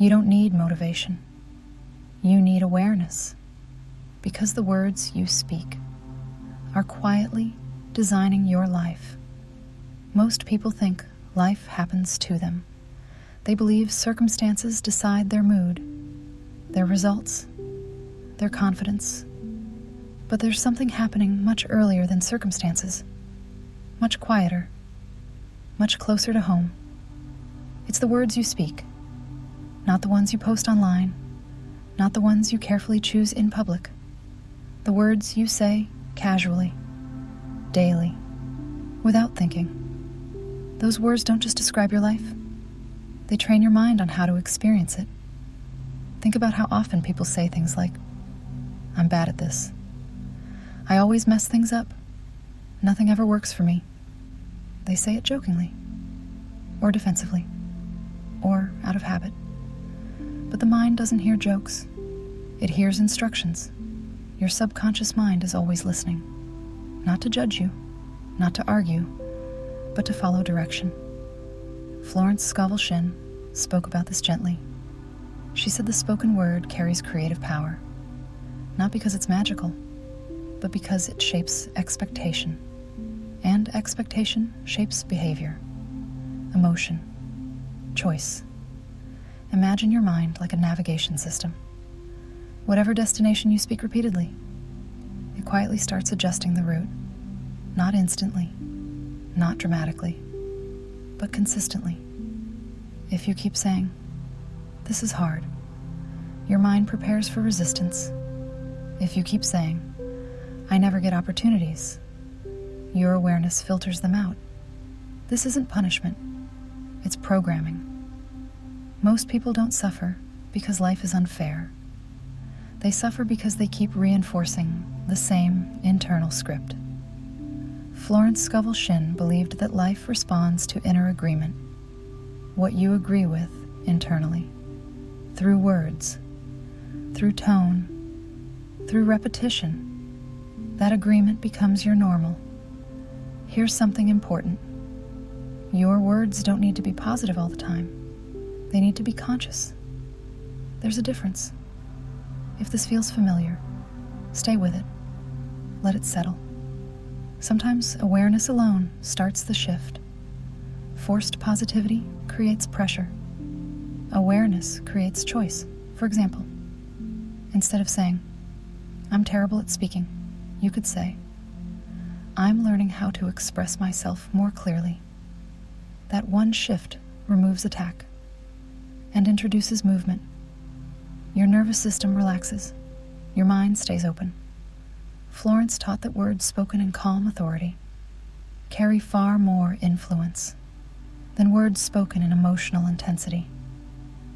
You don't need motivation. You need awareness, because the words you speak are quietly designing your life. Most people think life happens to them. They believe circumstances decide their mood, their results, their confidence. But there's something happening much earlier than circumstances, much quieter, much closer to home. It's the words you speak, not the ones you post online, not the ones you carefully choose in public. The words you say casually, daily, without thinking. Those words don't just describe your life. They train your mind on how to experience it. Think about how often people say things like, "I'm bad at this. I always mess things up. Nothing ever works for me." They say it jokingly, or defensively, or out of habit. But the mind doesn't hear jokes. It hears instructions. Your subconscious mind is always listening, not to judge you, not to argue, but to follow direction. Florence Scovel Shinn spoke about this gently. She said the spoken word carries creative power, not because it's magical, but because it shapes expectation. And expectation shapes behavior, emotion, choice. Imagine your mind like a navigation system. Whatever destination you speak repeatedly, it quietly starts adjusting the route, not instantly, not dramatically, but consistently. If you keep saying, "This is hard," your mind prepares for resistance. If you keep saying, "I never get opportunities," your awareness filters them out. This isn't punishment, it's programming. Most people don't suffer because life is unfair. They suffer because they keep reinforcing the same internal script. Florence Scovel Shinn believed that life responds to inner agreement, what you agree with internally, through words, through tone, through repetition. That agreement becomes your normal. Here's something important. Your words don't need to be positive all the time. They need to be conscious. There's a difference. If this feels familiar, stay with it. Let it settle. Sometimes awareness alone starts the shift. Forced positivity creates pressure. Awareness creates choice. For example, instead of saying, "I'm terrible at speaking," you could say, "I'm learning how to express myself more clearly." That one shift removes attack and introduces movement. Your nervous system relaxes. Your mind stays open. Florence taught that words spoken in calm authority carry far more influence than words spoken in emotional intensity.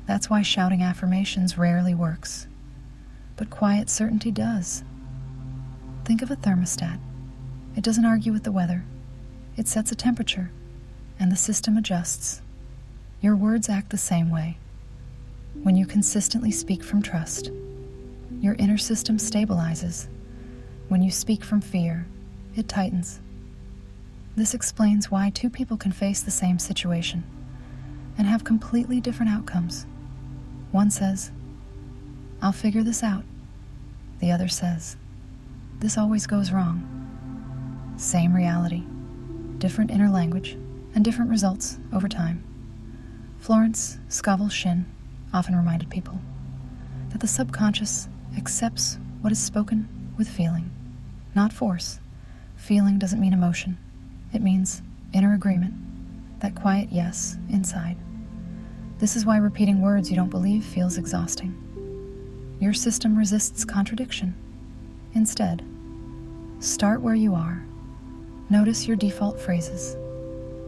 That's why shouting affirmations rarely works, but quiet certainty does. Think of a thermostat. It doesn't argue with the weather. It sets a temperature, and the system adjusts. Your words act the same way. When you consistently speak from trust, your inner system stabilizes. When you speak from fear, it tightens. This explains why two people can face the same situation and have completely different outcomes. One says, "I'll figure this out." The other says, "This always goes wrong." Same reality, different inner language, and different results over time. Florence Scovel Shinn often reminded people that the subconscious accepts what is spoken with feeling, not force. Feeling doesn't mean emotion. It means inner agreement, that quiet yes inside. This is why repeating words you don't believe feels exhausting. Your system resists contradiction. Instead, start where you are. Notice your default phrases,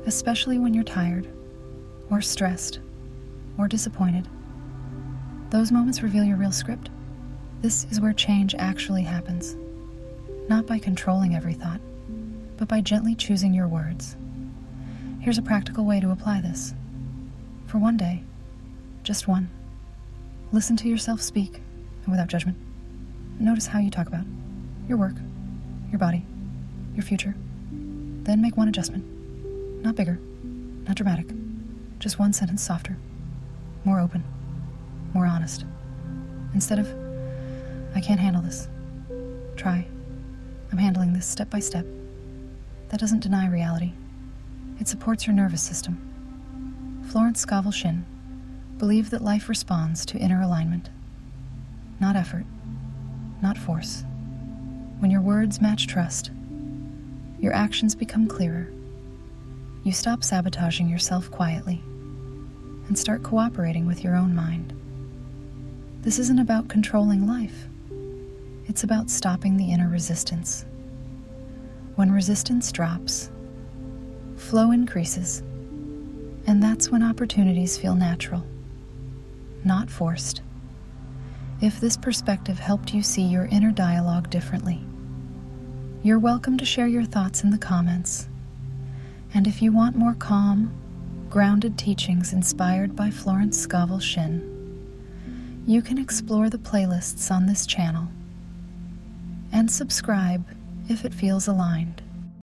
especially when you're tired, or stressed, or disappointed. Those moments reveal your real script. This is where change actually happens, not by controlling every thought, but by gently choosing your words. Here's a practical way to apply this. For one day, just one, listen to yourself speak, and without judgment. Notice how you talk about your work, your body, your future. Then make one adjustment. Not bigger, not dramatic, just one sentence softer, more open, more honest. Instead of, I can't handle this. Try, I'm handling this step by step. That doesn't deny reality. It supports your nervous system. Florence Scovel Shinn believed that life responds to inner alignment. Not effort, not force. When your words match trust, your actions become clearer. You stop sabotaging yourself quietly and start cooperating with your own mind. This isn't about controlling life. It's about stopping the inner resistance. When resistance drops, flow increases, and that's when opportunities feel natural, not forced. If this perspective helped you see your inner dialogue differently, you're welcome to share your thoughts in the comments. And if you want more calm, grounded teachings inspired by Florence Scovel Shinn, you can explore the playlists on this channel and subscribe if it feels aligned.